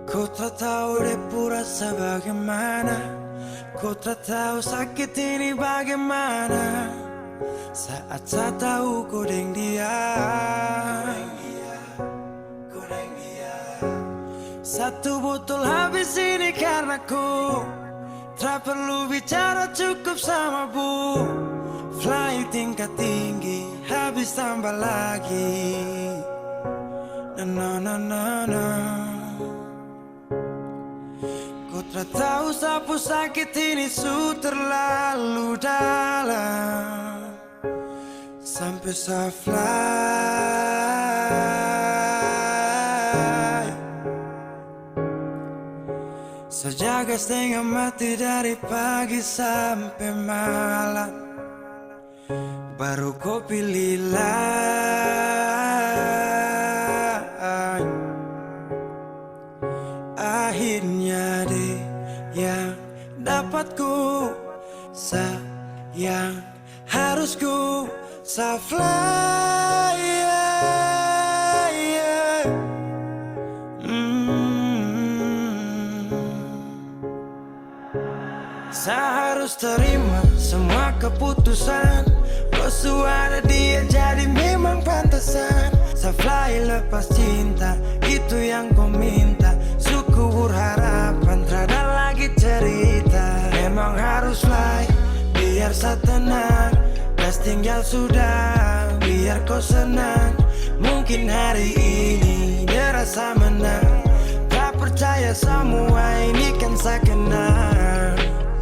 Ku tak tahu depu rasa bagaimana, ku tak tahu sakit ini bagaimana. Saat saya tahu ku deng dia, satu botol habis ini karena ku tak perlu bicara, cukup sama bu. Fly tingkat tinggi, habis tambah lagi. Na na na na. Ku tak tahu sapu sakit ini su terlalu dalam, sampai saya fly. Sejaga setengah mati dari pagi sampai malam, baru kau pilih lain. Akhirnya dia yang dapat ku sayang, harus ku fly. Saya harus terima semua keputusan, ada dia jadi memang pantasan. Saya fly lepas cinta, itu yang kau minta. Suku berharapan, terada lagi cerita. Memang harus fly, biar saya tenang. Gas tinggal sudah, biar kau senang. Mungkin hari ini dia rasa menang. Tak percaya semua ini kan saya kenal.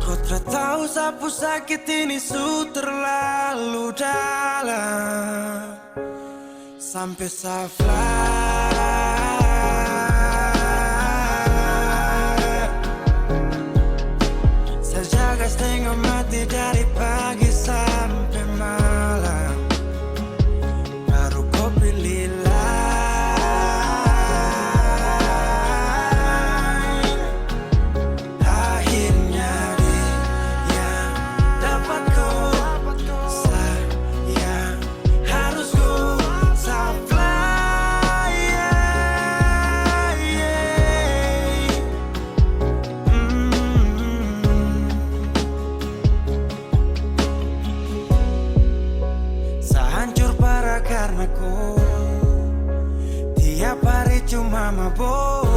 Kau tak tahu sapu sakit ini su terlalu dalam, sampai saya fly. Saya jaga setengah mati dari pagi sampai malam, baru kau pilih lain. Akhirnya karena ku tiap hari cuma mabuk,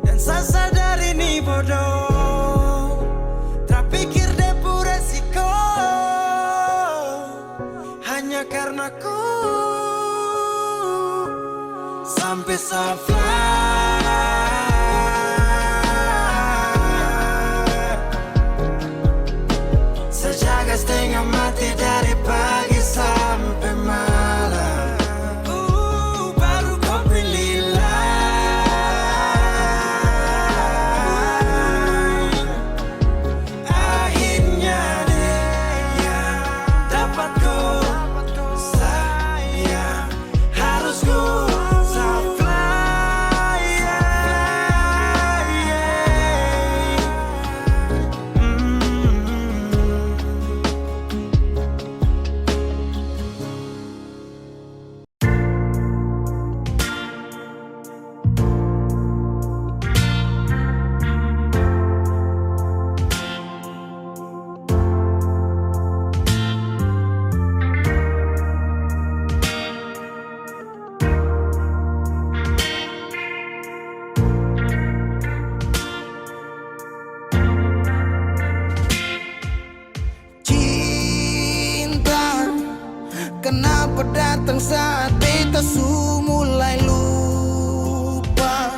dan saya sadar ini bodoh. Tak pikir depu resiko, hanya karena ku sampai saya fly. Saya jaga setengah mati dari pagi sampai malam, baru kau pilih lain. Akhirnya dia yang dapat ku sayang, harus ku fly. Cinta, kenapa datang saat beta su mulai lupa?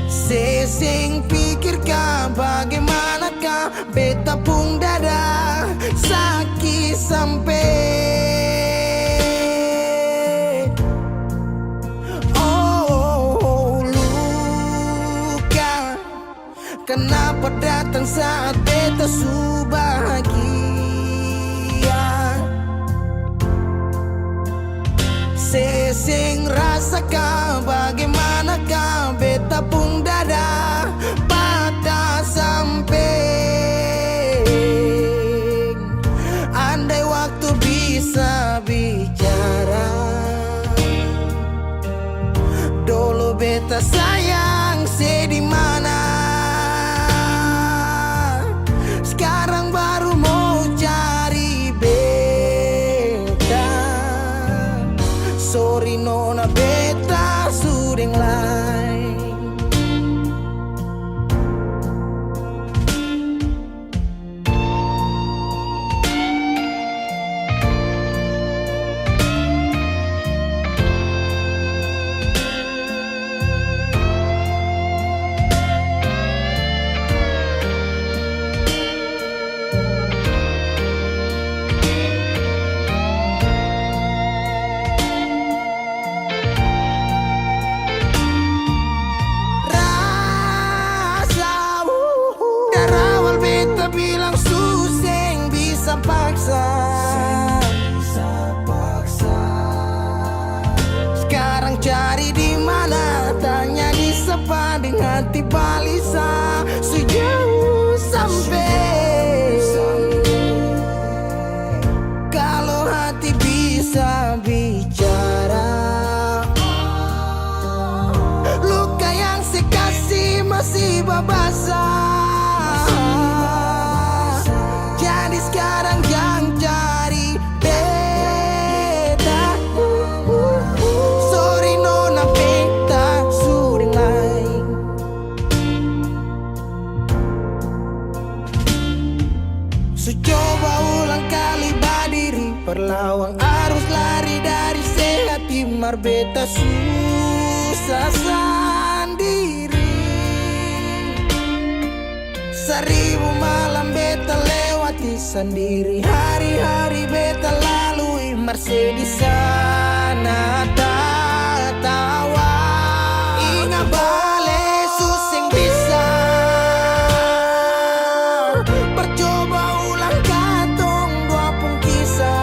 Sesing pikirkan bagaimanakah beta pun dada sakit sampai. Oh, luka, kenapa datang saat beta su bahagia? Sesing rasakan bagaimanakah beta pun dada patah sampai. Andai waktu bisa bicara, Berlawang arus lari dari sehat timar beta susah sendiri. Seribu malam beta lewati sendiri. Hari-hari beta lalui Mercedes sana tawa. Ingat bale susing bisa percoba ulang katong dua pun kisah.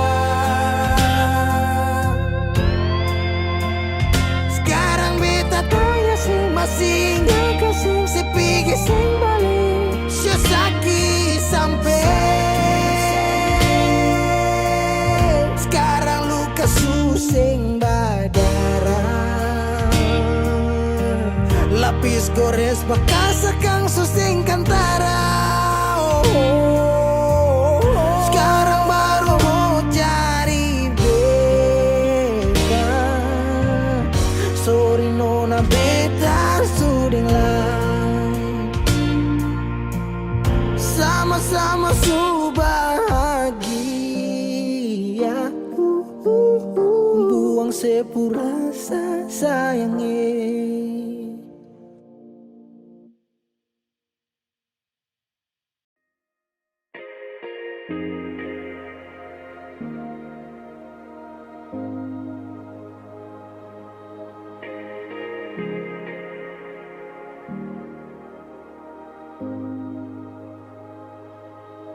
Sekarang beta tanya sing masih ingat kasih si pigi sing balik Shosaki sampai sekarang luka susing berdarah. Lapis gores bekas kang susing kantara. Sekarang baru mau cari beta. Sorry nona beta suding lah. Sama-sama su bahagia. Buang sepurasa sayangnya.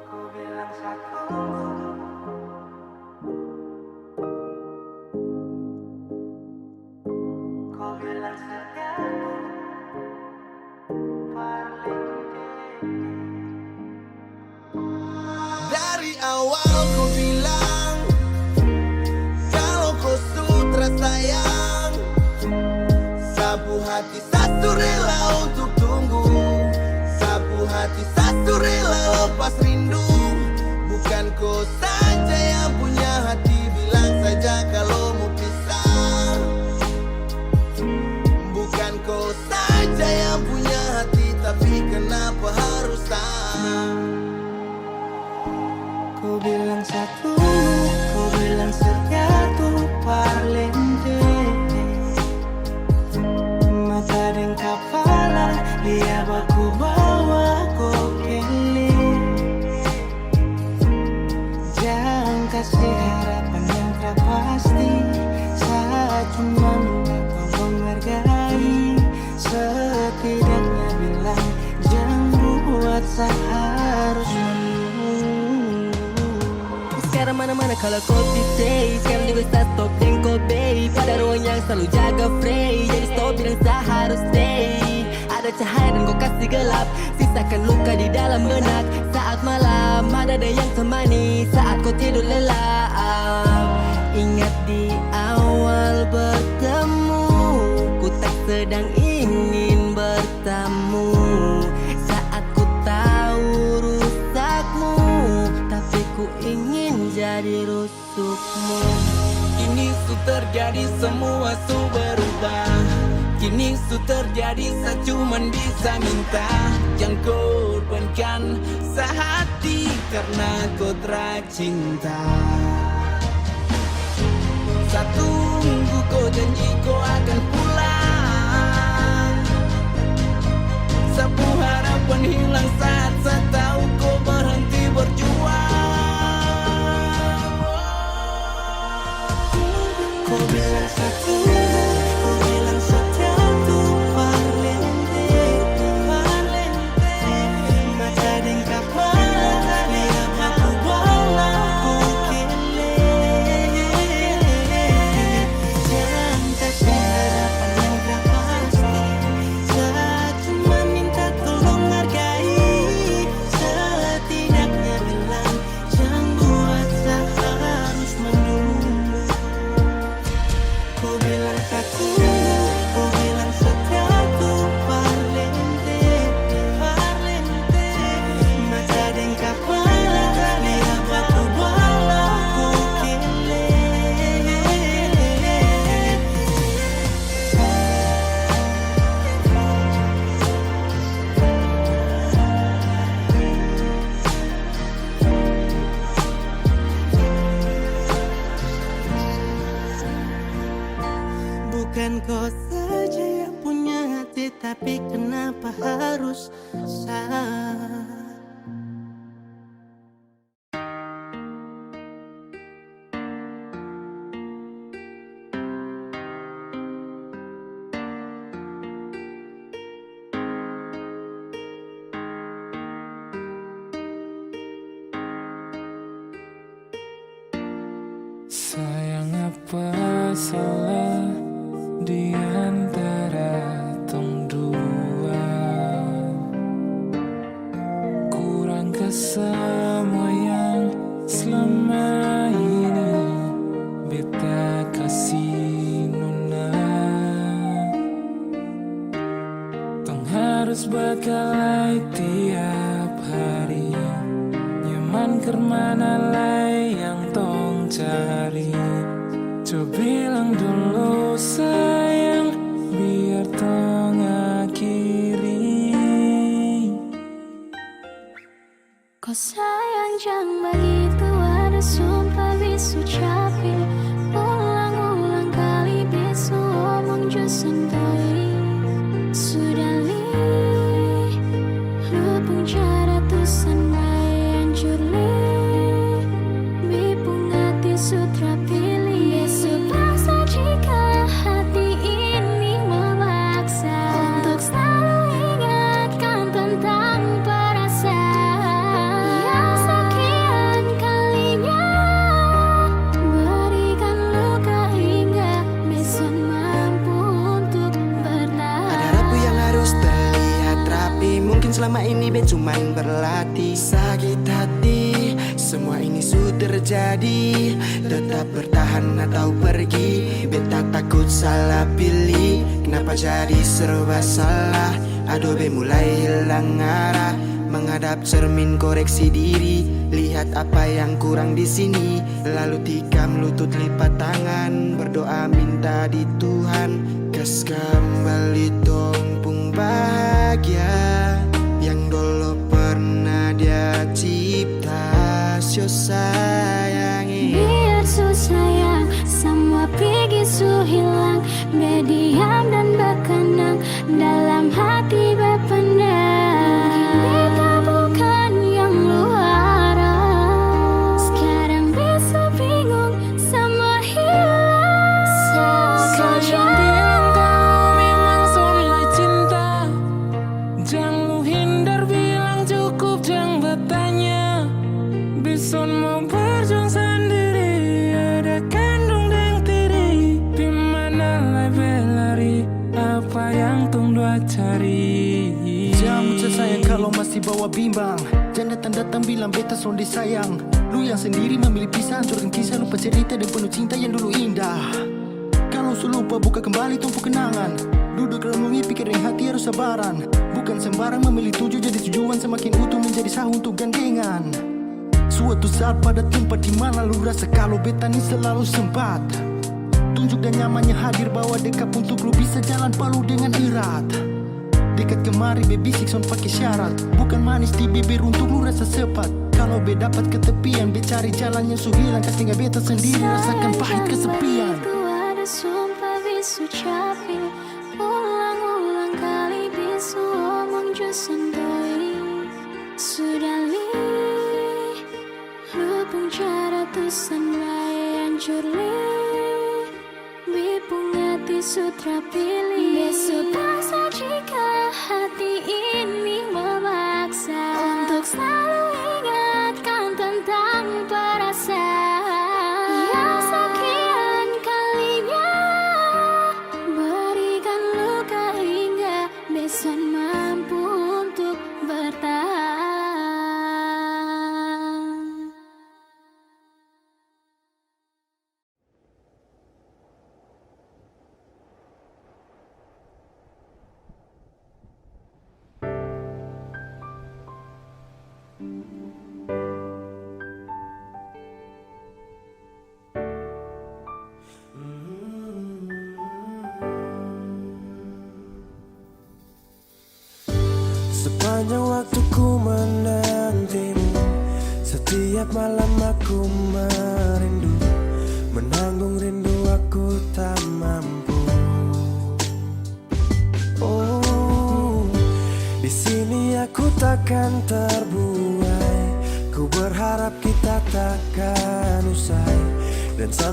Kau bilang satu, kau bilang setiaku paling dari awal kau bilang kalau kau sutra sayang. Sapu hati satu rela untuk tunggu. Sapu hati satu rela lepas rindu. Bukan kau saja yang punya hati. Bilang saja kalau mau pisah. Bukan kau saja yang punya hati. Tapi kenapa harus tak? Kau bilang satu, kau bilang setiatu parlente. Mata dan kepala lihat aku bawa kau kele. Jangan kasih harapan yang tak pasti. Saat cuma minta kau menghargai. Setidaknya bilang jangan buat seharus menunggu. Sekarang mana-mana kalau kau stay. Sekarang juga start stop dan kau bay. Pada ruang yang selalu jaga free. Jadi stop bilang tak harus stay. Ada cahaya dan kau kasih gelap. Sisakan luka di dalam benak. Saat malam ada yang temani. Saat kau tidur lelap. Ingat di awal bertemu. Ku tak sedang ingin bertamu. Saat ku tahu rusakmu. Tapi ku ingin jadi rusukmu. Kini su terjadi semua su berubah. Kini su terjadi saya cuman bisa minta. Jangan korbankan sehati karena kau tercinta. Satu tunggu kau janji kau akan pulang. Sapu harapan hilang saat saya tahu kau berhenti berjuang. Kau bilang satu, kau bilang setiatu parlente, parlente. Mata dan kepala lihat aku bawa ku kele. Jangan kasih harapan yang tak pasti. Saat cuma minta tolong hargai. Setidaknya bilang jangan buat saya harus menunggu. Bukan kau saja yang punya hati, tapi kenapa harus saya? Sayang, apa salah di antara tong dua? Kurang ke semua yang selama ini beta kasih nona. Tong harus berkelahi tiap hari, nyaman kemana lagi yang tong cari. Coba bilang dulu sayang, biar tong akhiri. Kau sayang jangan begitu, ada sumpah bisu capek. Ulang-ulang kali bisu omong jo santoi. Sudah li, lupung cara tusan mai hancur li. Bipung hati sutra pilih. Besok paksa jika hati ini memaksa untuk selalu ingatkan tentang perasaan yang sekian kalinya berikan luka hingga besok mampu untuk bertahan. Ada rapuh yang harus terlihat rapi, mungkin selama ini bet cuman berlatih. Sakit hati, semua ini sudah terjadi. Tetap bertahan atau pergi, bet tak takut salah pilih. Kenapa jadi serba salah? Aduh, be mulai hilang arah. Menghadap cermin koreksi diri, lihat apa yang kurang di sini. Lalu tikam lutut, lipat tangan, berdoa minta di Tuhan. Kas kembali tompung bahagia yang dulu pernah dia cipta. Sio sayangi, Biar su sayang, semua pergi su hilang. Berdiam dan berkenang dalam hati berpendam. Beta bukan yang luaran, sekarang bisa bingung semua hilang. Sayang, bilang kau memang soleh cinta. Jangan lu hindar, bilang cukup, jangan bertanya. Bison mau berjuang sendiri, ada kandung dan tiri. Dimana lah berlari, apa yang tong dua cari. jangan ucap sayang kalau masih bawa bimbang. Jangan datang-datang bilang beta sonde sayang. Lu yang sendiri memilih pisah, hancurkan kisah, lupa cerita dan penuh cinta yang dulu indah. Kalau su lupa, buka kembali tumpu kenangan. Duduk renungi, pikirin hati harus sabaran. Bukan sembarang memilih tujuh jadi tujuan, semakin utuh menjadi sah untuk gandengan. Suatu saat pada tempat di mana lu rasa kalau beta ni selalu sempat. Tunjuk dan nyamannya hadir, bawa dekat untuk lu bisa jalan palu dengan erat. Dekat kemari bebisik son pakai syarat, bukan manis di bibir untuk lu rasa sepat. Kalau be dapat ketepian, be cari jalan yang su hilang. Kas tinggal beta sendiri rasakan pahit kesepian. Itu ada sumpah bisu capek. Ulang-ulang kali bisu omong jo santoi. Sudah li, lupung cara tusan lai hancur li. Bipung hati sutra pilih. Besok paksa jika hati ini memaksa untuk selalu ingatkan tentang perasaan yang sekian kalinya berikan luka hingga besok mampu untuk bertahan. Sepanjang waktu ku menantimu, setiap malam aku merindu. Menanggung rindu aku tak mampu.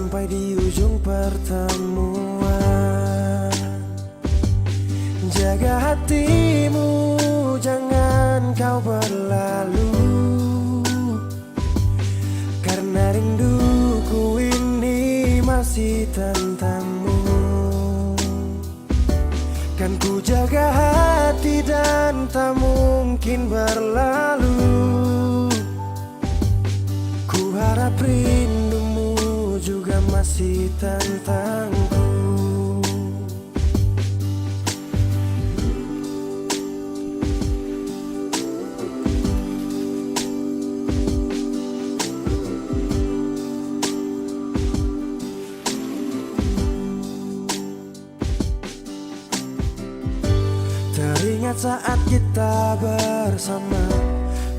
sampai di ujung pertemuan. Jaga hatimu, jangan kau berlalu, karena rinduku ini masih tentangmu. Kan ku jaga hati dan tak mungkin berlalu. Ku harap rindumu juga masih tentangku. Teringat saat kita bersama,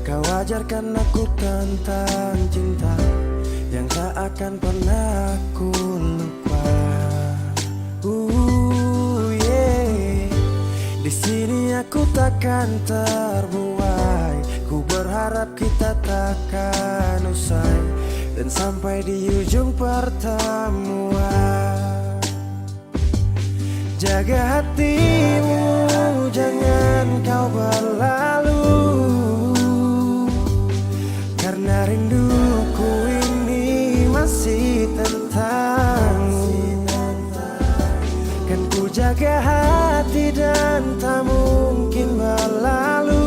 kau ajarkan aku tentang cinta yang tak akan pernah aku lupa. Yeah. Di sini aku takkan terbuai. Ku berharap kita takkan usai dan sampai di ujung pertemuan. Jaga hatimu, jangan kau berlalu, karena rinduku ini masih tentangmu. Kan ku jaga hati dan tak mungkin berlalu.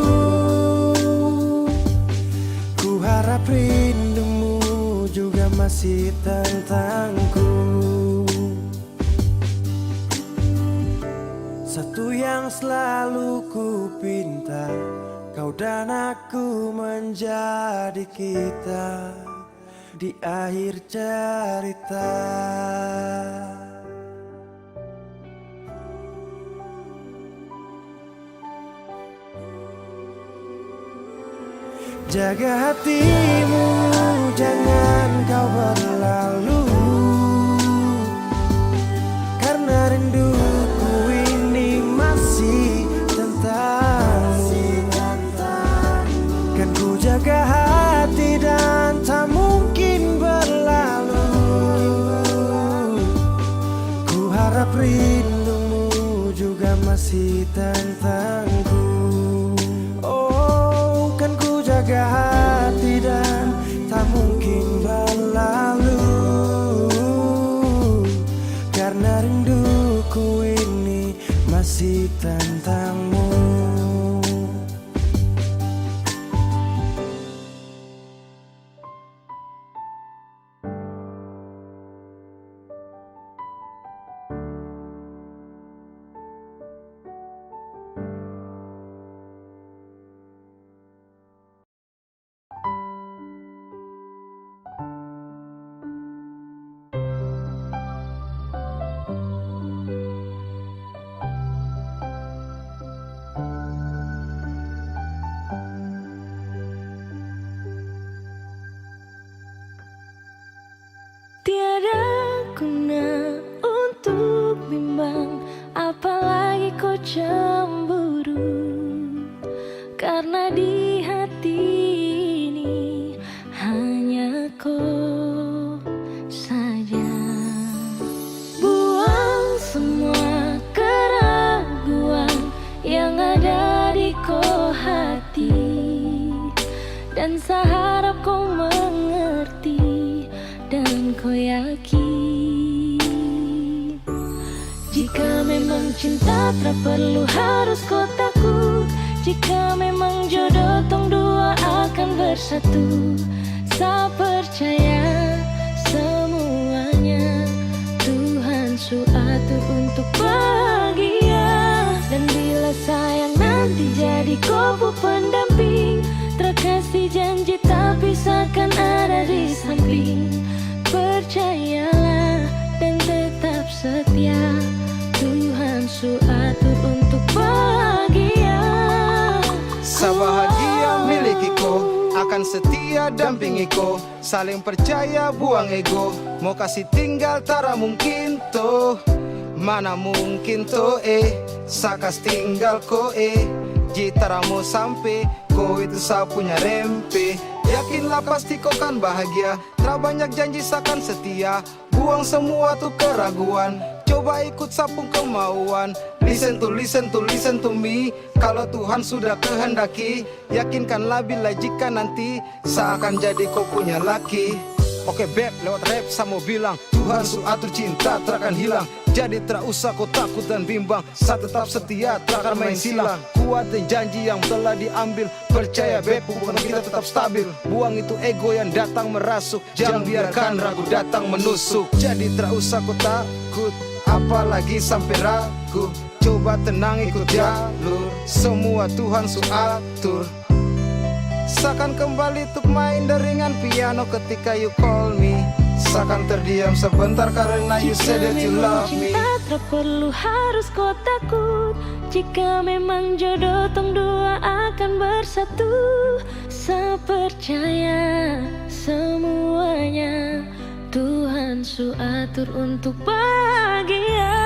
Ku harap rindumu juga masih tentangku. Satu yang selalu ku pinta, kau dan aku menjadi kita di akhir cerita. Jaga hatimu, jangan kau berlalu, karena rinduku ini masih tentangmu. Kan ku jaga hati dan tak mungkin berlalu. Ku harap rindumu juga masih tentangku. Oh, kan ku jaga hati dan tak mungkin berlalu, karena rinduku ini masih tentangmu. Tiada guna untuk bimbang, apalagi kau cemburu, karena di hati ini hanya kau saja. Buang semua keraguan yang ada di kau hati, dan saya harap kau mengerti dan kau yakin. Jika memang cinta tak perlu harus kau takut, jika memang jodoh tong dua akan bersatu. Saya percaya semuanya Tuhan suatur untuk bahagia. Dan bila sayang nanti jadi kau pendamping, terkasih janji tak pisahkan ada di samping. Percayalah dan tetap setia, Tuhan suatur untuk bahagia. Sebahagia milikiku, akan setia dampingiku. Saling percaya buang ego, mau kasih tinggal tara mungkin toh. Mana mungkin toh sakas tinggal ko jitara mau sampai ko itu saya punya rempe. Yakinlah pasti kau kan bahagia. Tak banyak janji seakan setia. Buang semua tuh keraguan. Coba ikut sapung kemauan. Listen to me. Kalau Tuhan sudah kehendaki, yakinkanlah bila jika nanti seakan jadi kau punya laki. Oke beb, lewat rap saya mau bilang, Tuhan su atur cinta takkan hilang. Jadi tak usah kau takut dan bimbang. Saya tetap setia, takkan main silang. Kuatin janji yang telah diambil. Percaya beb, hubungan kita tetap stabil. Buang itu ego yang datang merasuk. Jangan biarkan ragu datang menusuk. Jadi tak usah kau takut, apalagi sampai ragu. Coba tenang ikut jalur, semua Tuhan su atur. Seakan kembali untuk main deringan piano ketika you call me. Seakan terdiam sebentar karena you said that you love me. Cinta tak perlu harus kau takut. Jika memang jodoh tong dua akan bersatu. Saya percaya semuanya Tuhan su atur untuk bahagia.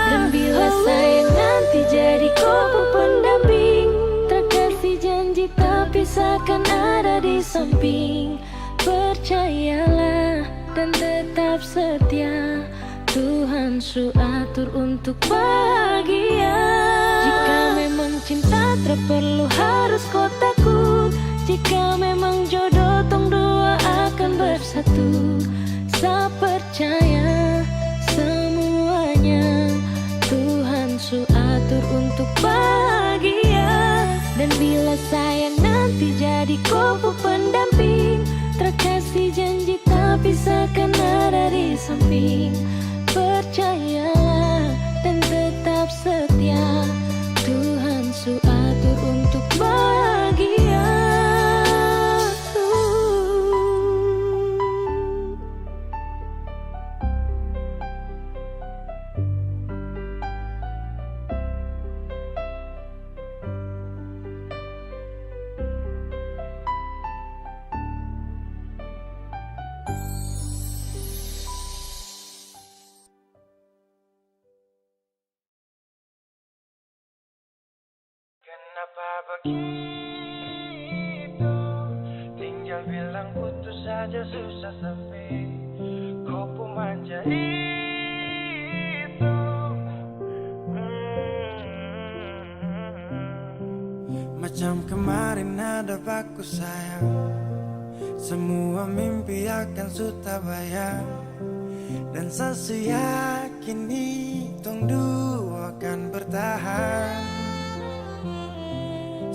Dan bila saya nanti jadi kau pendamping, terkasih janji tapi seakan ada di samping. Percayalah dan tetap setia, Tuhan su atur untuk bahagia. Jika memang cinta tak perlu harus kau takut. Jika memang jodoh tong dua akan bersatu. Saya percaya semuanya Tuhan su atur untuk bahagia. Dan bila sayang nanti jadi kau pendamping, terkasih janji tapi seakan ada di samping. Percayalah dan tetap setia, Tuhan su atur untuk bahagia. Kenapa begitu? Tinggal bilang putus saja susah sampai kau pun manja itu. Macam kemarin ada baku sayang, semua mimpi akan sudah bayang. Dan saya yakin tong dua akan bertahan.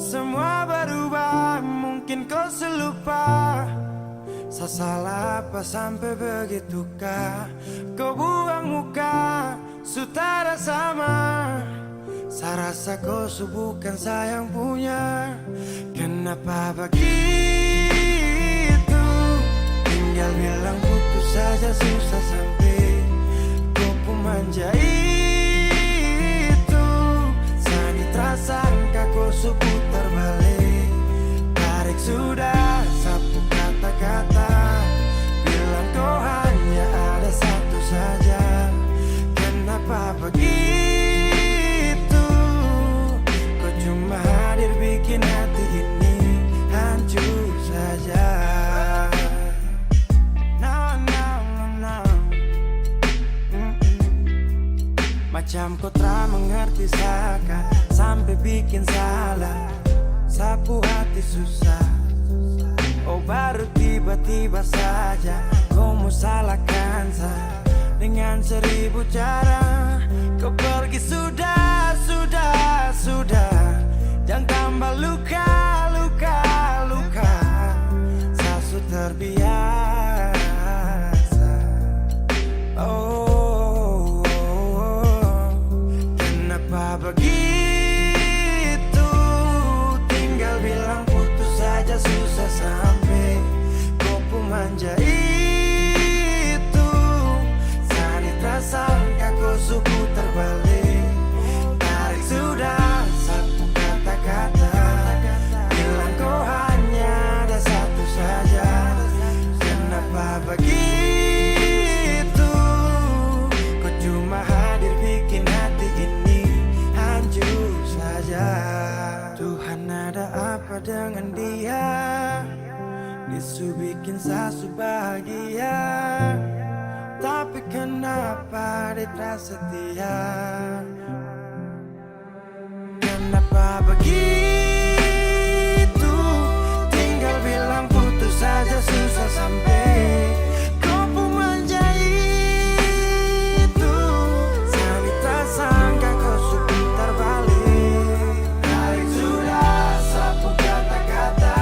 Semua berubah, mungkin kau selupa. Saya salah apa sampai begitukah? Kau buang muka, sutara sama. Saya rasa kau bukan sayang punya. Kenapa begitu? Tinggal bilang putus saja susah sampai kau pun manja itu. Sani tersangka kau putar balik. Tarik sudah sapu kata-kata. Bilang kau hanya ada satu saja. Kenapa begitu? Kau cuma hadir bikin hati ini hancur saja. Macam kau tak mengerti saka sampai bikin salah. Sapu hati susah. Oh baru tiba-tiba saja kau mau salahkan saya. Dengan 1000 cara kau pergi sudah. Jangan tambah luka. Saya sudah terbiasa. Oh, kenapa begitu? Tinggal bilang putus saja susah sampai kau pun manja itu. Sani tersangka kau suku terbalik. Tarik sudah sapu kata-kata. rasa bahagia, tapi kenapa dia tak setia? Kenapa begitu? Tinggal bilang putus saja, susah sampai kau pun manja itu. Saya tak sangka kau sebentar balik. Tarik sudah sapu kata-kata,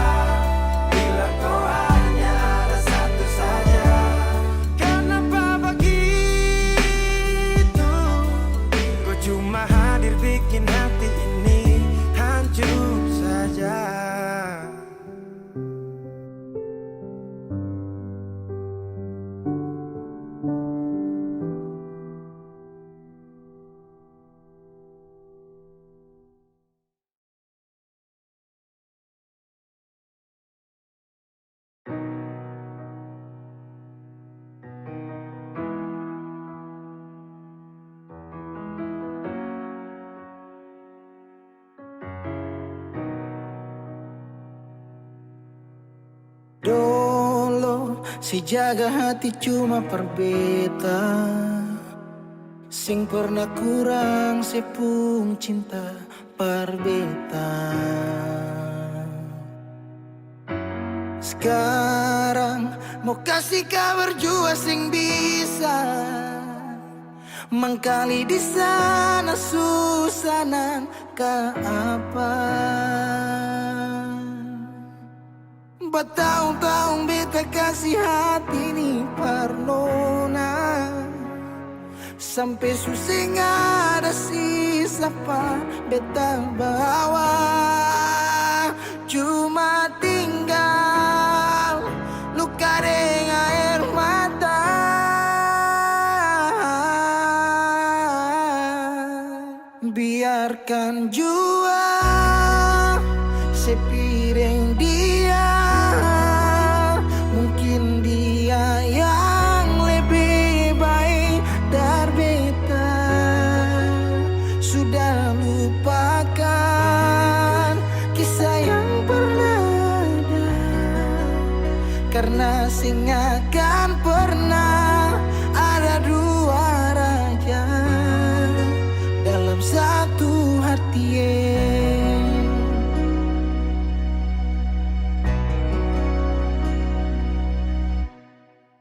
bilang kau hanya ada satu saja. Kenapa begitu? Kau cuma hadir bikin hati ini hancur saja. Dolo si jaga hati cuma perbeta, sing pernah kurang sepung cinta perbeta. Sekarang mau kasih kabar jua sing bisa mangkali di sana susanan ke apa. Bertahun-tahun beta kasih hati ni parnona, sampai susah ada sisa pa beta bawa. Cuma tinggal luka dengan air mata. Biarkan jua sepiring dia, mungkin dia yang lebih baik dari beta. Sudah lupakan kisah yang pernah ada, karena sing akan pernah ada dua raja dalam satu hati.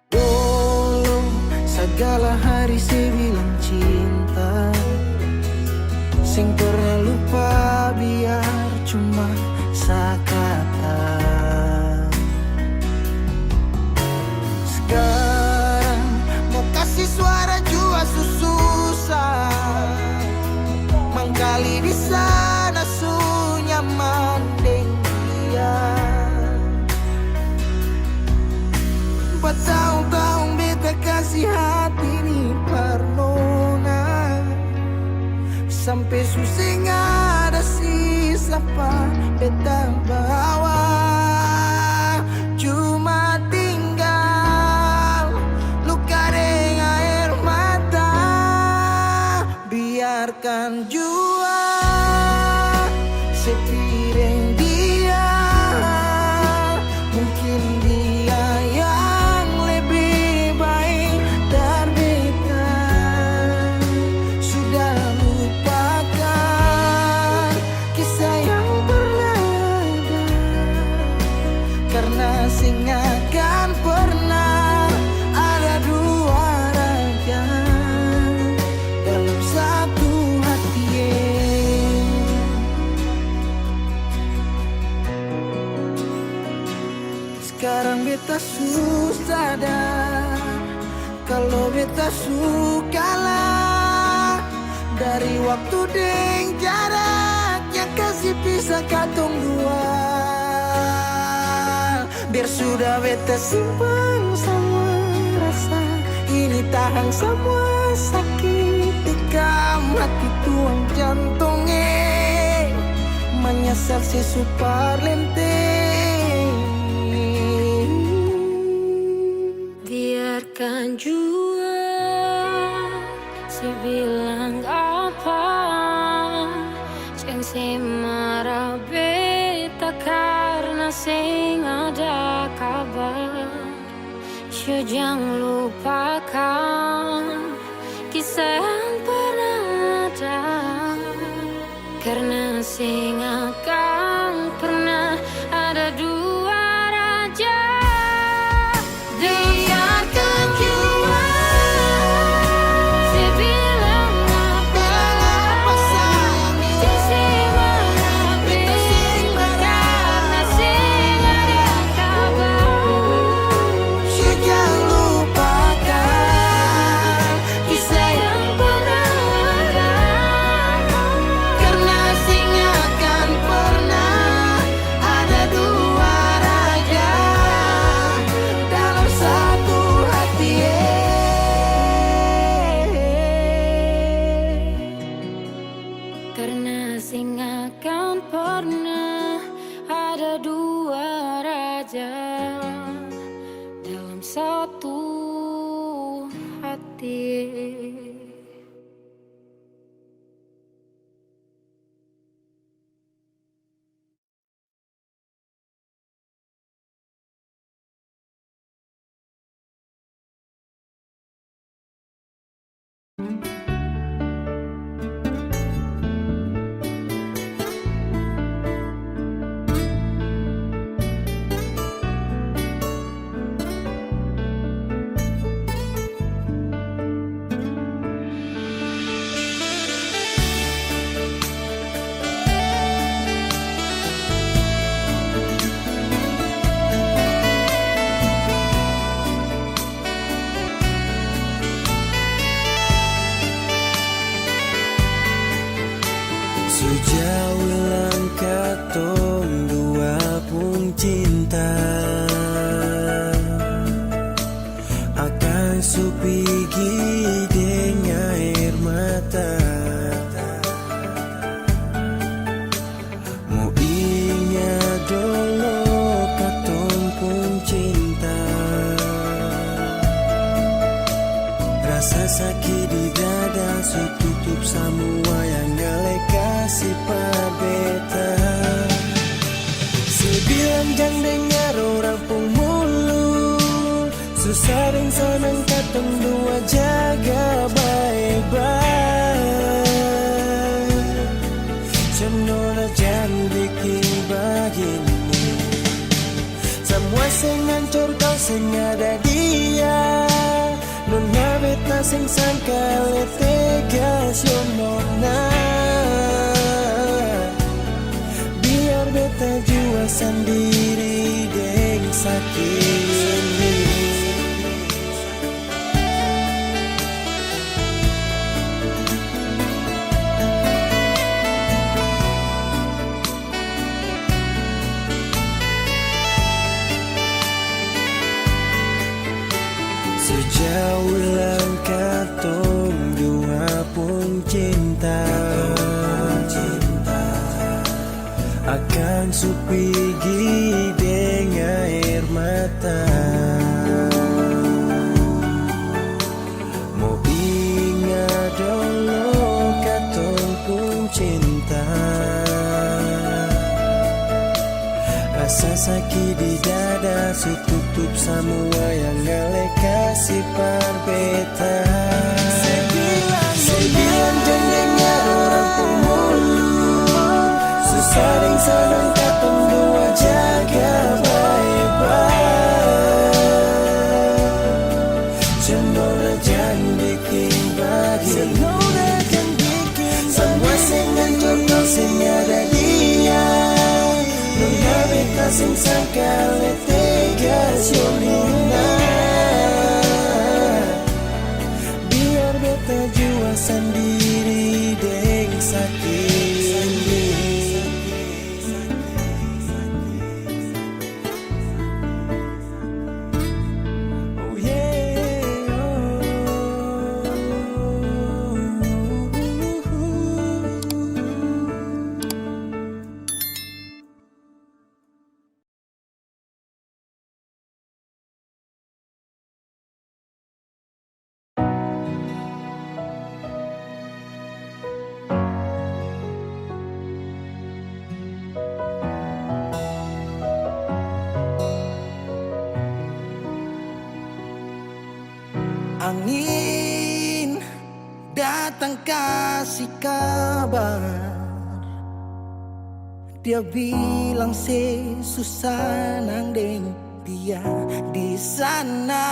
Dulu segala hari saya bilang cinta, sing pernah lupa biar cuma sekata. Sekarang mau kasih suara jua susah, mangkali di sana su nyaman deng dia. Bertahun-tahun beta kasih hati ni parnona, sampai susah ada sisa pa beta bawa. Cuma tinggal luka dengan air mata. Biarkan jua sepiring dia, mungkin dia yang lebih baik dari beta. Sudah lupakan kisah yang pernah ada, karena sing akan pernah ada dua raja dalam satu hati. Sekarang beta susah sadar kalau beta sukalah dari waktu deng jarak yang kasih pisah katong dua. Biar sudah beta simpan semua rasa ini, tahan semua sakit tikam hati tuang jantungnya menyesal si super lenteng. Biarkan jua si bilang apa, jangan si marah beta karena sing ada kabar. Syuk jangan lupakan kisah yang pernah ada, karena sing akan pernah ada dua raja. Biarkan jiwa sebilang apa sayang di sini karena sing ada kabar. Syuk jangan lupakan Kisah yang pernah ada, karena sing akan pernah ada dua raja dalam satu hati. karena sing akan pernah ada dua raja dalam satu hati. Sejauh langkah tong dua pun cinta akan supigi dengan air mata. Mau ingat dulu katong pun cinta, rasa sakit di dada su tutup semua yang ngalek kasih pabeta. Sebilang jangan dengar orang pun mulut, susah dan senang katong dua jaga baik-baik. Cendola jangan bikin begini, semua sing hancur kau sing ada dia. Nona beta sing sangka tegas yo nona, biar beta jua sendiri deng sakit ini. Sejauh langkah tong dua pun cinta akan supigi dengan air mata. Mau ingat dulu katong pun cinta, rasa sakit di dada su tutup semua yang ngalek kasih parbeta. Sebilang jangan dengar orang pemuluh, susah dan senang katong dua jaga baik-baik. Cendola jangan bikin begini, semua sing hancur kau sing ada dia. Nona beta sing sangka tegas yo nona, biar beta jua sendiri deng sakit ini. Oh yeah, oh. datang kasih kabar. Dia bilang susah nang deng dia di sana.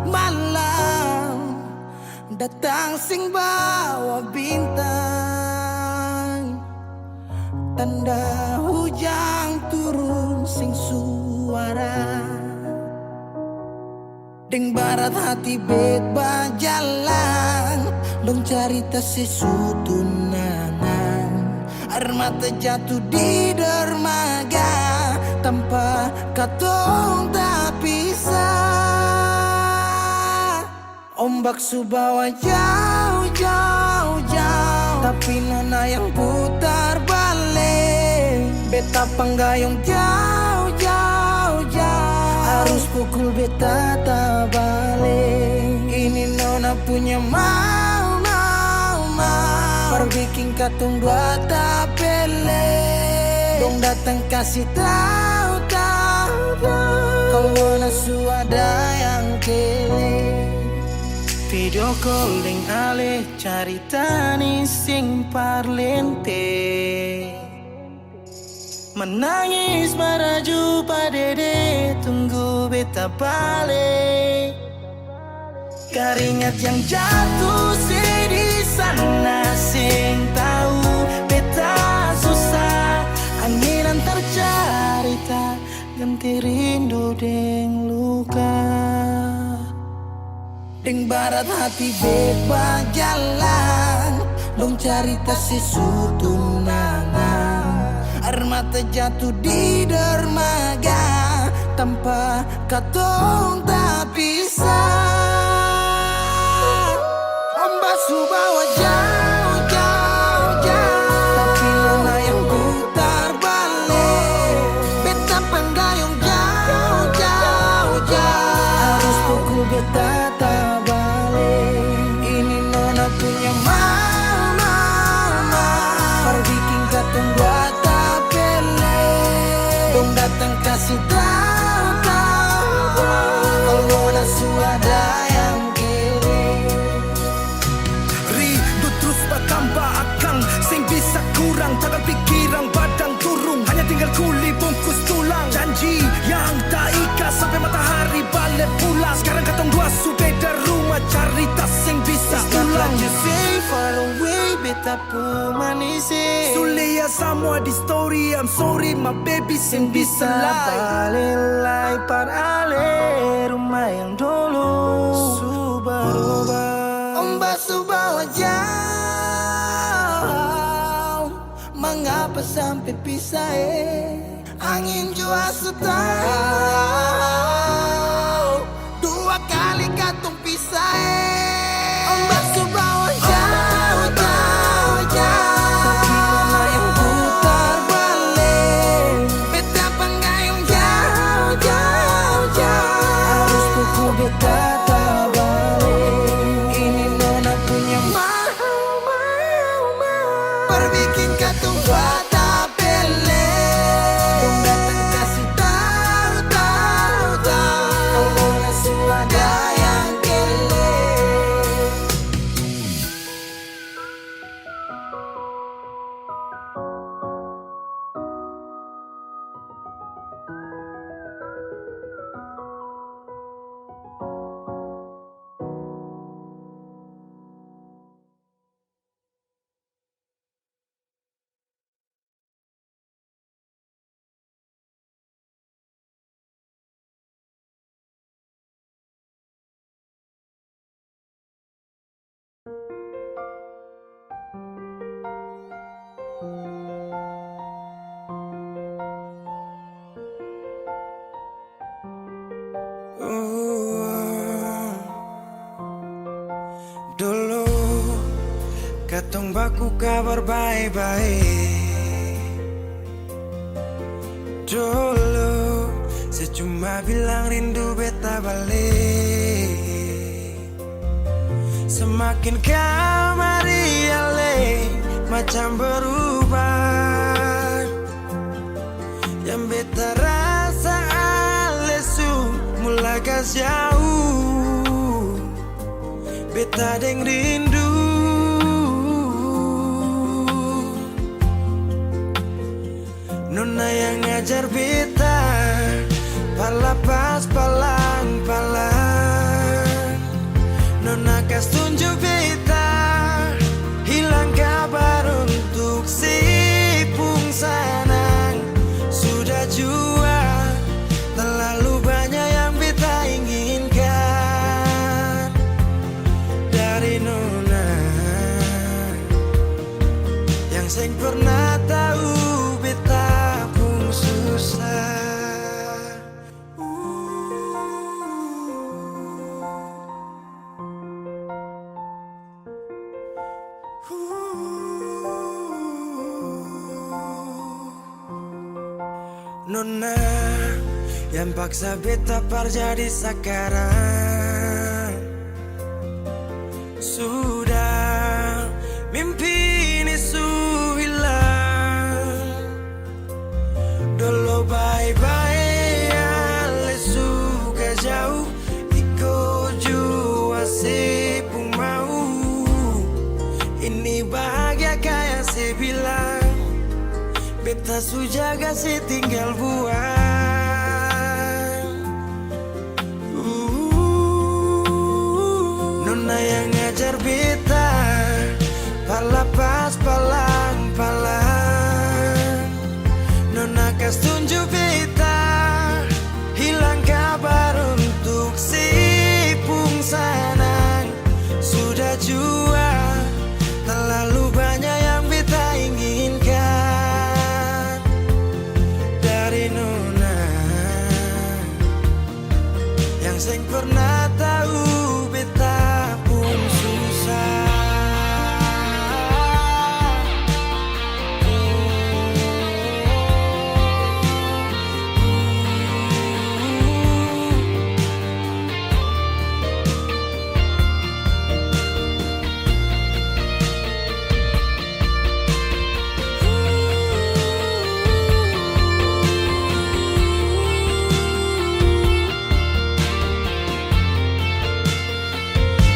Malam datang sing bawa bintang, tanda hujan turun sing suara. Deng barat hati bet bajalan, dong cerita sesutunangan. Air mata jatuh di dermaga, tanpa katong tak pisah. Ombak subawa jauh, jauh, jauh, tapi nona yang putar balik. Beta panggayong jauh, jauh, jauh, harus pukul beta tak balik. Ini nona punya mau, mau, mau, perbikin katong dua tak pele. Dong datang kasih tahu, tahu, tahu, kalau nona suada yang kele. Video call deng ale carita ni sing parlente. Menangis maraju padede, tunggu beta balik. Keringat yang jatuh di sana, sing tahu beta susah. Angin antar carita, ganti rindu deng luka. Deng barat hati bebas jalan, dong cerita sesutunangan. Air mata jatuh di dermaga, tanpa katong tak pisah. Ombak subawa jauh, jauh, jauh, tapi nona yang putar balik. Beta panggayong jauh, jauh, jauh, harus pukul beta tak balik. Ini nona punya mau, mau, mau, perbikin katong buat datang kasih tahu, tahu, kalau nona suada yang kele. Rindu terus bertambah akang, sing bisa kurang, tangan pikiran badang turung, hanya tinggal kuli bungkus tulang. Janji yang tak ikat sampai matahari balik pulang. Sekarang katong dua su beda rumah, cari tas sing bisa ulang. You say far away, beta pu manisi. Sulia semua di story, I'm sorry my baby sing bisa Balilai parale rumah yang dulu Subaruba. Ombak subawa jauh, mengapa sampai pisah angin jua tahu, dua kali katong pisah Ombak subawa jauh, jauh, jauh, tapi nona yang putar balik. Beta panggayong jauh, jauh, jauh, harus pukul beta tak balik. Ini nona punya mau, mau, mau, perbikin katong buat tak pele. Dong datang kasih tahu, tahu, tahu, kalau nona suada yang kele. Dulu katong baku kabar baik-baik. Dulu saya cuma bilang rindu beta balik. Semakin kamari ale macam berubah. Yang beta rasa ale su mulai jauh. beta deng rindu. Nona yang ngajar beta palapas palang-palang. Nona kas tunjuk beta hilang kabar untuk si pungsanang. Sudah jua terlalu banyak yang beta inginkan dari Nona yang seng pernah tahu beta pun susah. Nona yang paksa beta par jadi sekarang. Sudah mimpi ini su hilang. Dulu bye-bye ale suka jauh. Iko jua si pun mau. Ini bahagia kayak si bilang. Beta su jaga si tinggal buang. Nona yang ngajar beta palapas palang-palang. Nona kas tunjuk beta hilang kabar untuk si pungsanang. Sudah jua terlalu banyak yang beta inginkan dari Nona yang seng pernah tahu beta pun susah.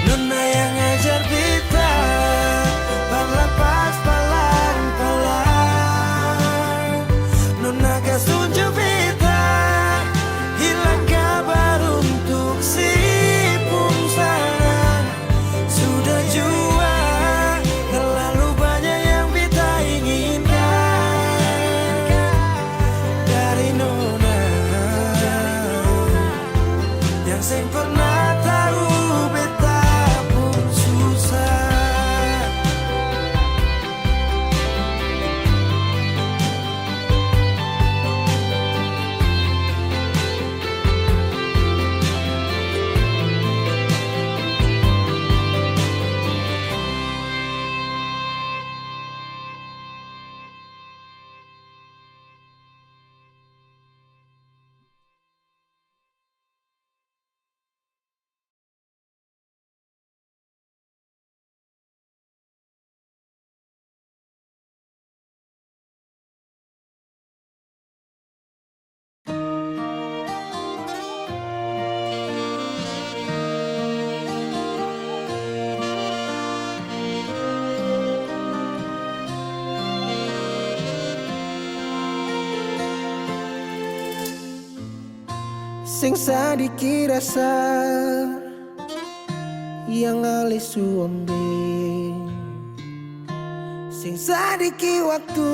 Nona yang ngajar beta palapas palang-palang. Nona kas tunjuk beta hilang kabar untuk si pungsanang. Sudah jua terlalu banyak yang beta inginkan dari Nona yang seng pernah tahu beta pun susah. Sing sadiki rasa yang ale suambe, sing sadiki waktu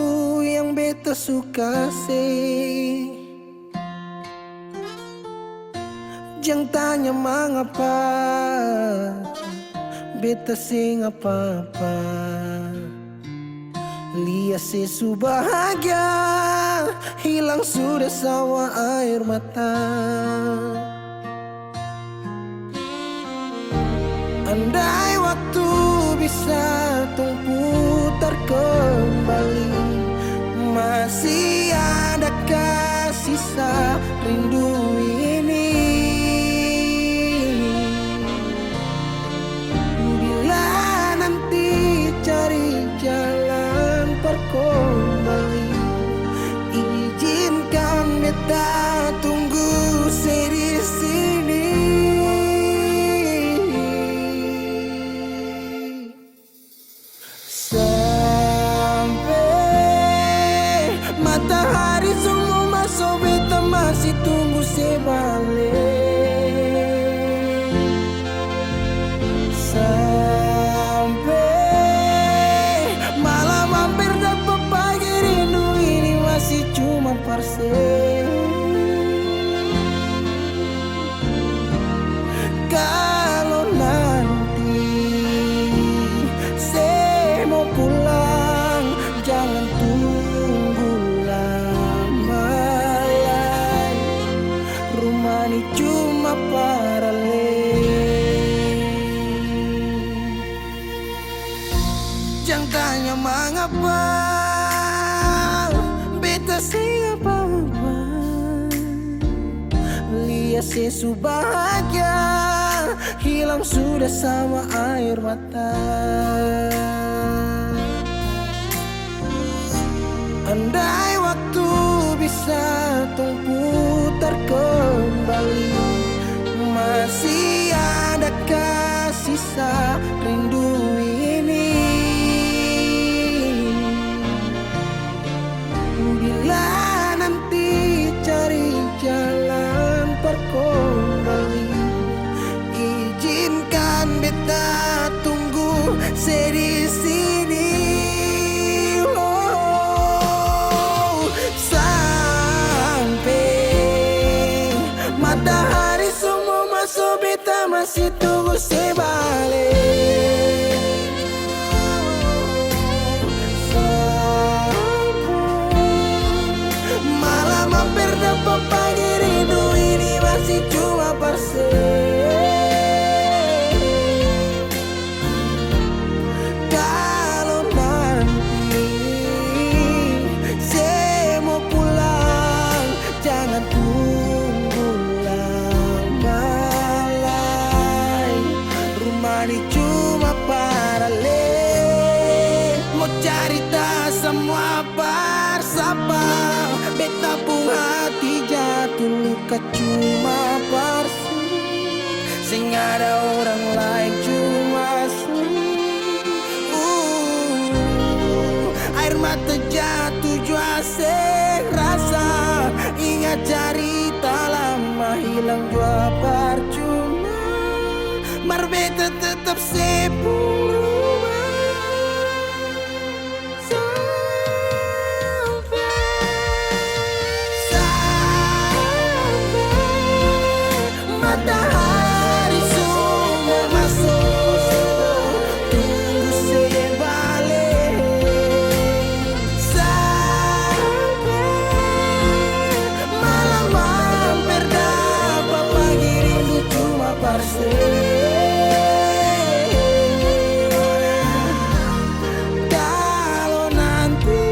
yang beta suka se. Jangan tanya mengapa beta sing apa-apa. Lihat sesu bahagia hilang sudah sawa air mata. Andai waktu bisa tung putar kembali, masih adakah sisa rindu ini? Bila nanti cari jalan kembali, izinkan beta tunggu di sini. Jangan tanya mengapa beta siapa lihat sesu bahagia hilang sudah sama air mata. Andai waktu bisa tong putar kembali, masih adakah sisa rindu ini? Bila nanti cari jalan terkembali, izinkan beta tunggu di sini. Oh, sampai matahari semua masuk, beta masih tunggu sebalik. Malam hampir dapat pagi, rindu ini masih cuma parse. Kalau nanti saya mau pulang, jangan tunggu lama lagi. Rumah ini cuma paralel, mau cerita semua bersama. Beta pun hati jatuh luka cuma parsi, sing ada orang lain cuma air mata jatuh jua rasa. Ingat cerita lama hilang jua percuma, mar beta tetap sepuluh. Matahari semua masuk, tunggu sebalik. Sampai malam hampir dapat pagi, rindu cuma parse. Kalau nanti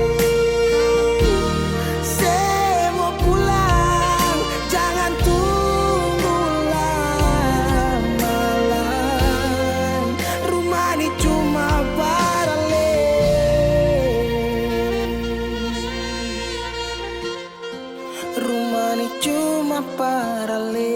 saya mau pulang, jangan tunggu lama lagi. Rumah ini cuma paralel, rumah ini cuma paralel.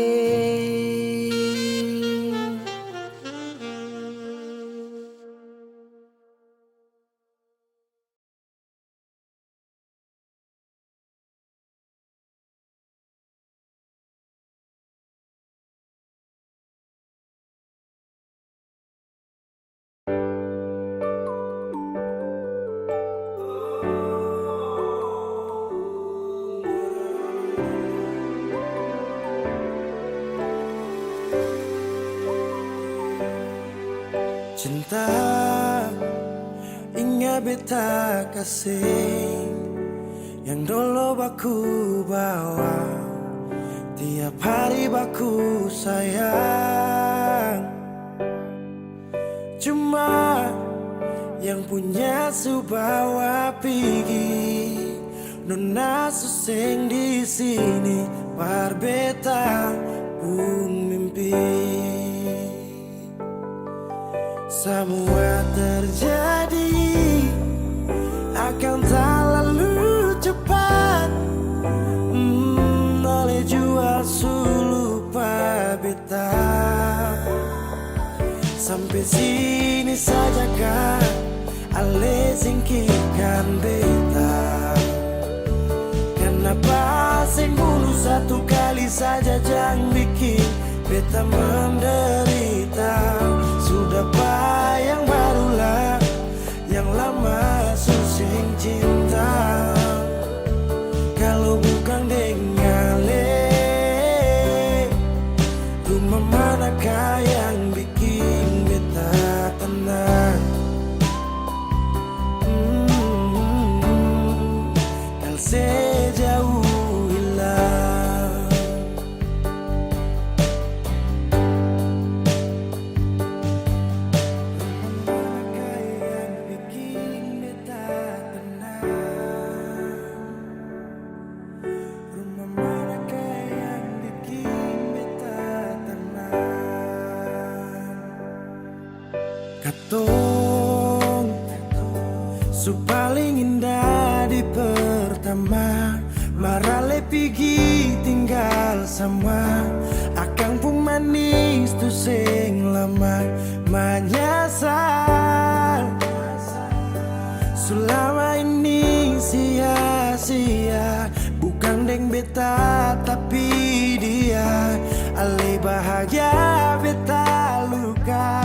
Cinta, ingat beta kasih yang dulu baku bawa, tiap hari baku sayang. Cuma yang punya subawa pergi, nona suseng di sini, par beta pun mimpi. Semua terjadi akan tak lalu cepat, oleh jual sulupa beta. Sampai sini saja kan ale singkirkan beta. Kenapa sing bunuh satu kali saja, jangan bikin beta menderita. Sudah yang barulah, yang lama susing cinta. Kalau bukan dengan rumah manakah yang bikin beta tenang? Kalau sejauh hilang Kantong su paling indah di pertama Marale pigi tinggal sama Akang pun manis tu sing lama menyasar Selama ini sia-sia Bukan deng beta tapi dia Ale bahagia beta luka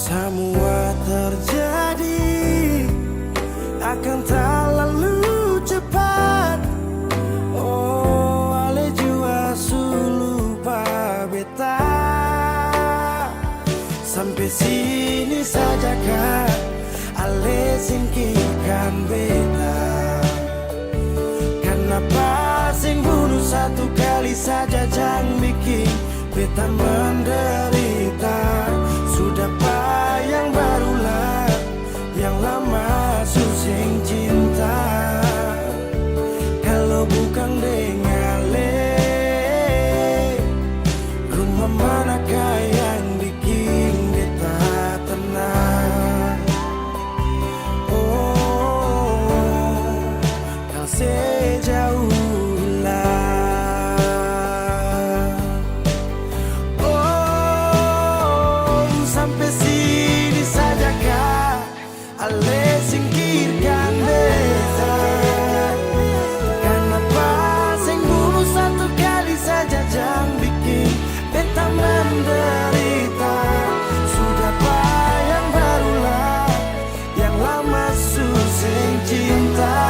Semua terjadi Akan tak lalu cepat Oh ale jua lupa beta Sampai sini saja kak Ale singkirkan beta Kenapa sing bunuh satu kali saja jangan bikin beta menderita Sudah yang barulah yang lama susing cinta Kalau bukan dengan rumah manakah yang bikin beta tenang Oh kau sejauh sampai sini saja kak Ale singkirkan beta Kenapa sing bunuh satu kali saja jangan bikin beta menderita Sudah yang barulah yang lama susing cinta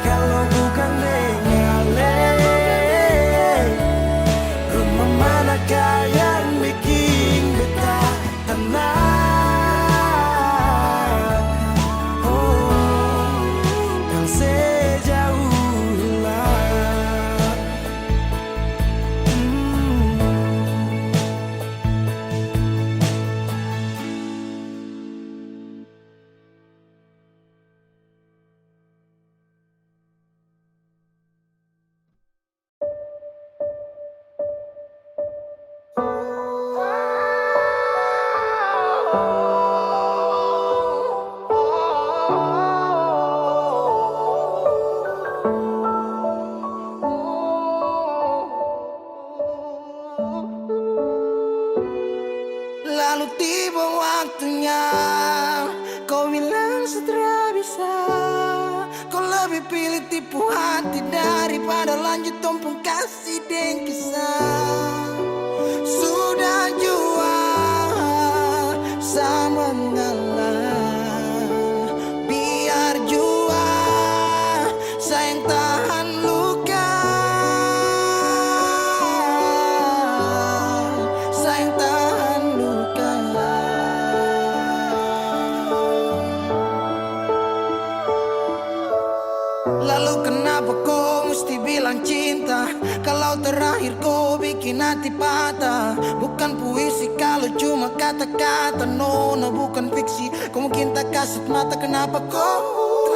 Kalau bukan dengan rumah manakah yang bikin beta tenang Oh yang sejauh lah Lalu tiba waktunya Kau bilang setelah bisa Kau lebih pilih tipu hati Daripada lanjut tompong kasih dan kisah Sudah jual sama mengalah Biar jual sayang tahan luka Sayang tahan luka Lalu kenapa kau mesti bilang cinta Kalau terakhir kau bikin hati patah Bukan puisi kalau cuma kata-kata No, bukan fiksi Kau mungkin tak kasut mata Kenapa kau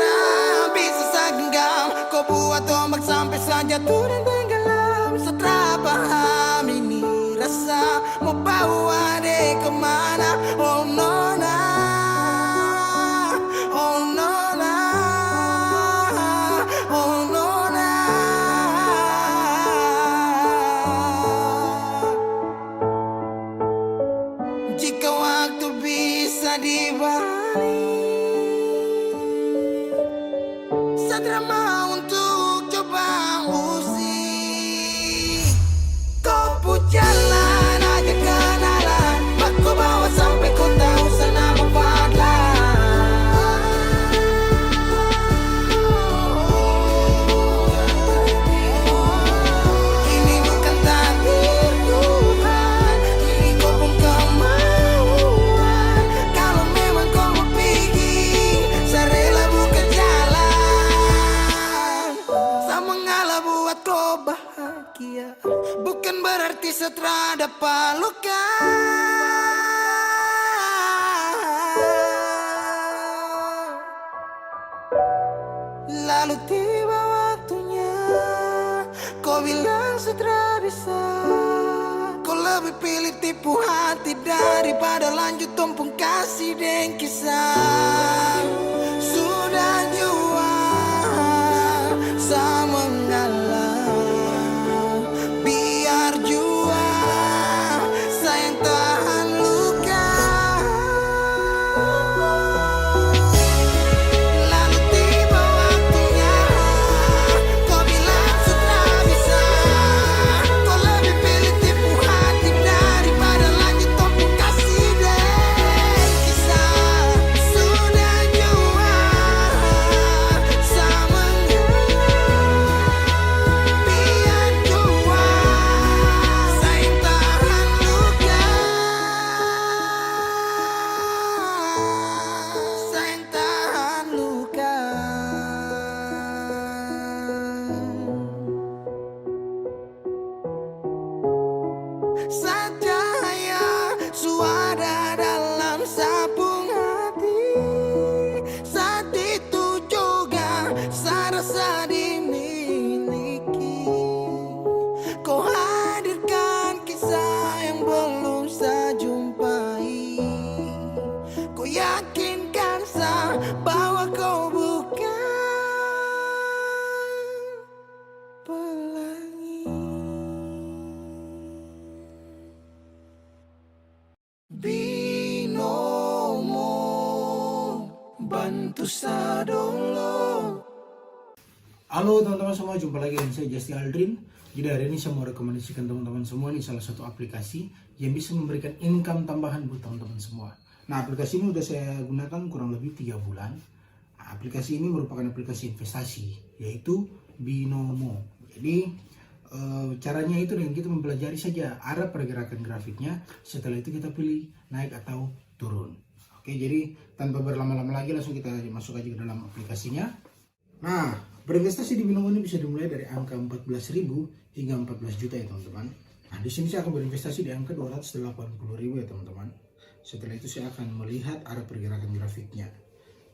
bisa segenggam Kau buat ombak sampai saja turun tenggelam Setelah paham ini rasa Mau bawa deh kemana Oh nona Oh nona Oh nona Jika waktu bisa dibalik Sadra mau untuk coba usik Kau pun jalan aja kenalan Aku bawa sampai kau tahu sana Ini bukan takdir Tuhan Ini kau pun kemauan Kalau memang kau mau pergi Saya rela buka jalan Saya mengalah buat kau bahagia Bukan berarti setelah dapat luka Lalu tiba waktunya Kau bilang setelah bisa Kau lebih pilih tipu hati daripada lanjut tumpung kasih dan kisah. Sudah jua sama mengalah, biar jua sayang tahan luka. Lalu tiba waktunya, kau bilang sudah bisa. Kau lebih pilih tipu hati daripada lanjut tumpung kasih dan kisah. Sudah jua sama biar jua sayang tahan luka. Sayang tahan luka. Cahaya suara dalam sabung hati. Saat itu juga serasa dimiliki. Kau hadirkan kisah yang belum saya jumpai. Kau yakinkan saya bahwa kau bukan pelangi. Binomo bantu sadolo. Halo teman-teman semua, jumpa lagi dengan saya Justy Aldrin. Jadi hari ini saya mau rekomendasikan teman-teman semua nih salah satu aplikasi yang bisa memberikan income tambahan buat teman-teman semua. Nah, aplikasi ini udah saya gunakan kurang lebih 3 bulan. Nah, aplikasi ini merupakan aplikasi investasi, yaitu Binomo. Jadi caranya itu dengan kita mempelajari saja arah pergerakan grafiknya. Setelah itu kita pilih naik atau turun. Oke, jadi tanpa berlama-lama lagi langsung kita masuk aja ke dalam aplikasinya. Nah, berinvestasi di Binomo ini bisa dimulai dari angka 14.000 hingga 14 juta ya teman-teman. Nah, di sini saya akan berinvestasi di angka 280.000 ya teman-teman. Setelah itu saya akan melihat arah pergerakan grafiknya.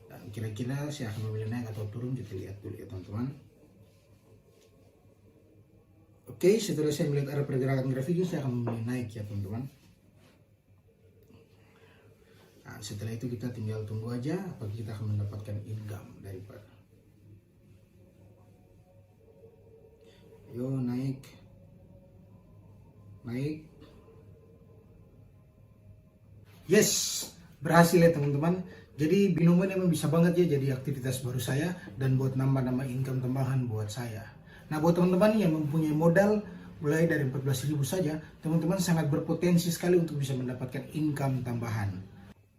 Dan kira-kira saya akan memilih naik atau turun, kita lihat dulu ya teman-teman. Oke, setelah saya melihat arah pergerakan grafiknya, saya akan memilih naik ya teman-teman. Nah, setelah itu kita tinggal tunggu aja apakah kita akan mendapatkan income daripada. Yo, naik. Yes, berhasil ya teman-teman. Jadi Binomo ini memang bisa banget ya jadi aktivitas baru saya dan buat nambah-nambah income tambahan buat saya. Nah, buat teman-teman yang mempunyai modal mulai dari 14.000 saja, teman-teman sangat berpotensi sekali untuk bisa mendapatkan income tambahan.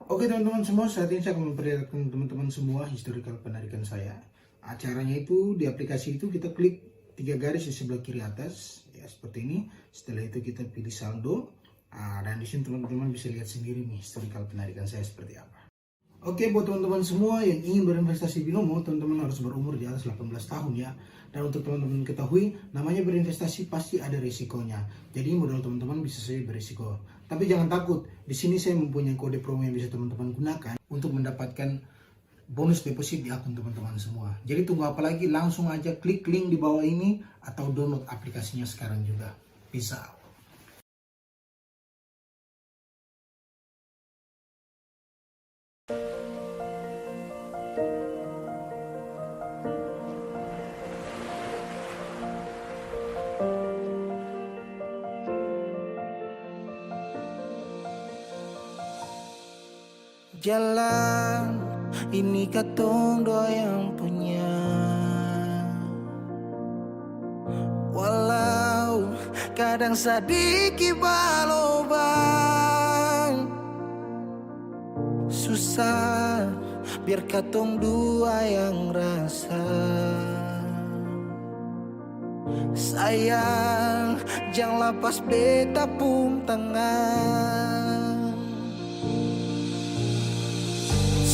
Oke teman-teman semua, saat ini saya akan memperlihatkan teman-teman semua historical penarikan saya. Acaranya itu di aplikasi itu kita klik 3 garis di sebelah kiri atas, ya seperti ini. Setelah itu kita pilih saldo. Dan di sini teman-teman bisa lihat sendiri nih historical penarikan saya seperti apa. Oke, buat teman-teman semua yang ingin berinvestasi Binomo, teman-teman harus berumur di atas 18 tahun ya. Dan untuk teman-teman ketahui, namanya berinvestasi pasti ada risikonya. Jadi modal teman-teman bisa saja berisiko. Tapi jangan takut, di sini saya mempunyai kode promo yang bisa teman-teman gunakan untuk mendapatkan bonus deposit di akun teman-teman semua. Jadi tunggu apa lagi, langsung aja klik link di bawah ini atau download aplikasinya sekarang juga. Peace out. Jalan ini katong dua yang punya. Walau kadang sedikit balobang, susah biar katong dua yang rasa. Sayang jangan lepas beta pun tangan.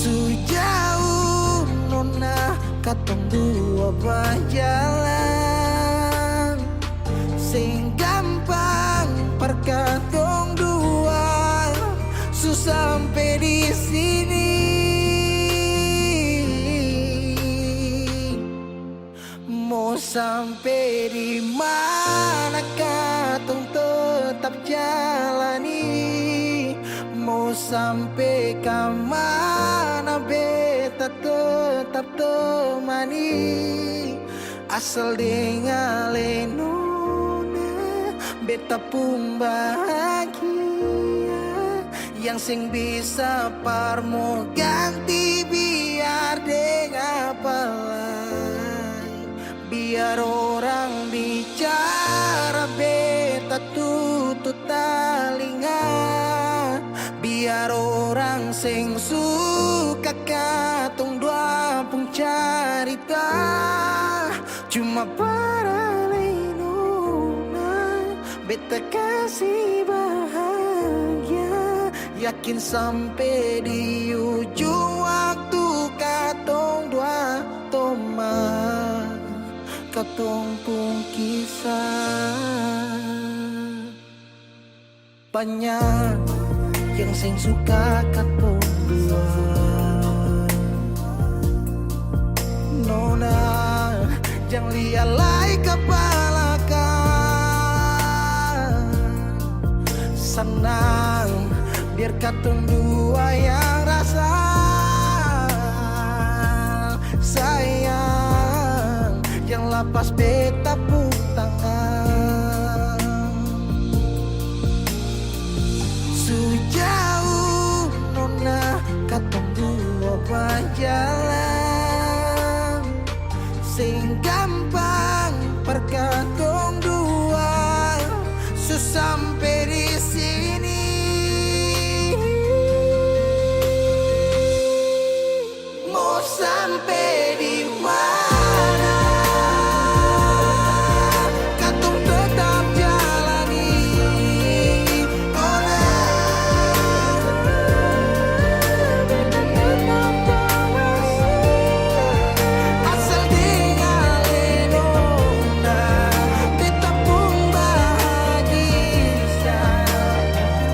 Sejauh nona katong dua berjalan, sing gampang perkatong dua susah sampai di sini. Mau sampai di mana katong tetap jalan. sampai kemana beta tetap temani. Asal dengan nona beta pun bahagia. Yang sing bisa parmo ganti biar dengan apa lain. Biar orang bicara beta tutup telinga. Biar orang sing suka katong dua pun carita. Cuma para nona beta kasih bahagia. Yakin sampai di ujung waktu katong dua teman. Katong pun kisah banyak yang sing suka katong dua. Nona jangan lialai kepala kan. Senang biar katong dua yang rasa sayang. Yang lapas beta pun tangan. Sejauh nona katong dua berjalan. Sing gampang perkatong dua. Sampai di sini. Mau sampai di mana? Katong tetap jalani. Oh asal dengan nona beta pun bahagia.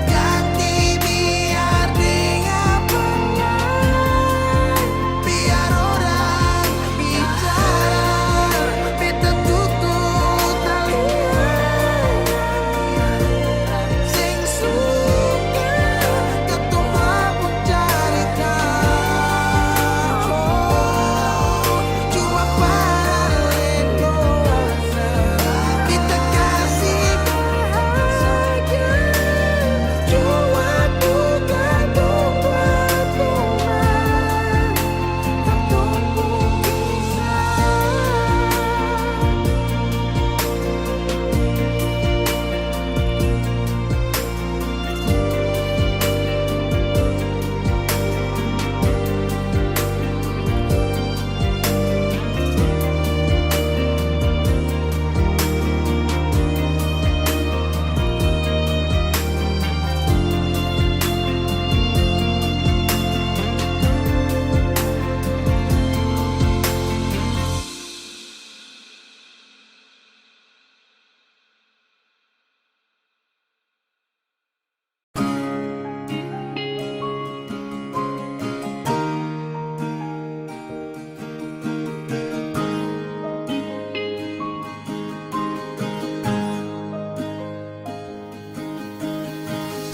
Ganti biar dengan pengen. Biar orang bicara beta tutup telinga. Sing suka katong mabuk carita. Cuma para nona beta kasih bahagia. Cuma bukan buat teman. Katong pun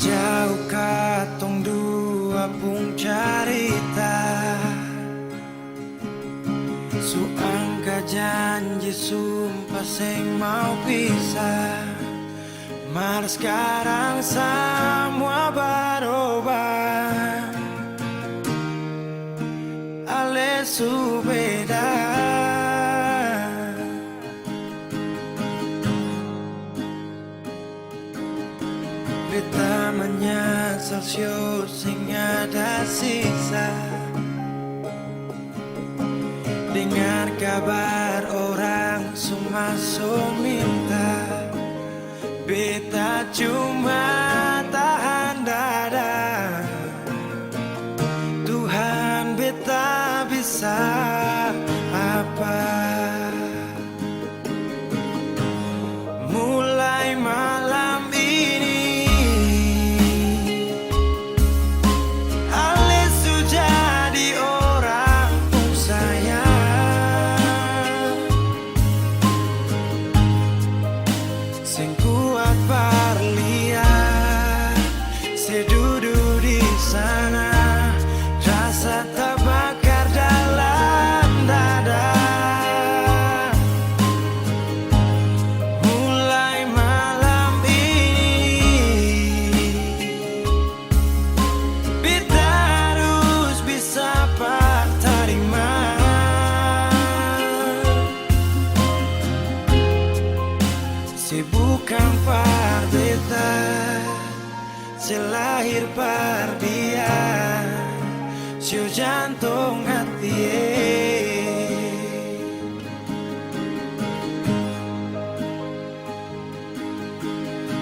jauh katong dua pun carita. Suangka janji sumpah sing mau pisah. Mar sekarang semua berubah. Ale su beda. Beta menyesal sio sing ada sisa. Dengar kabar orang semua minta. Beta cuma tahan dada. Tuhan beta bisa apa? Mulai malam ini Ale sudah di orang pun sayang. Sing kuat berlian, sedudu di sana. selahir pardia, sio jantung hati.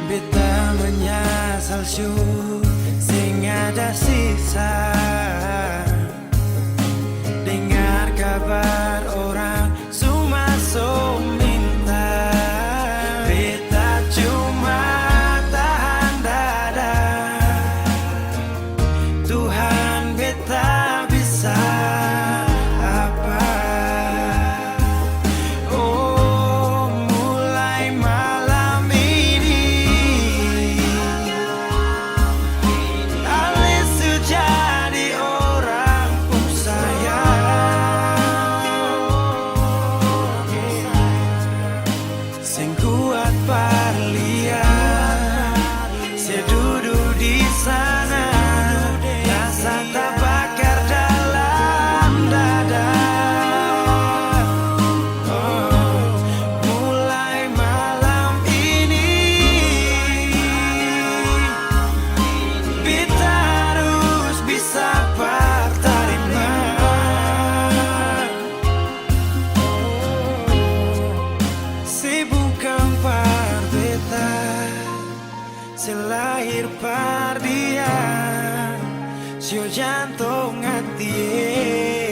Beta menyasal syuk sing ada sisa, dengar kabar orang sumasuk minta. Beta cuma tahan dada, Tuhan beta bisa apa. Oh, mulai malam ini Alis jadi orang sayang, sing kuat parlia, saya duduk di sana, rasa terbakar dalam dada. Oh, mulai malam ini kita harus bisa terima. Si bukan par beta, selahir par dia, sio jantung hati.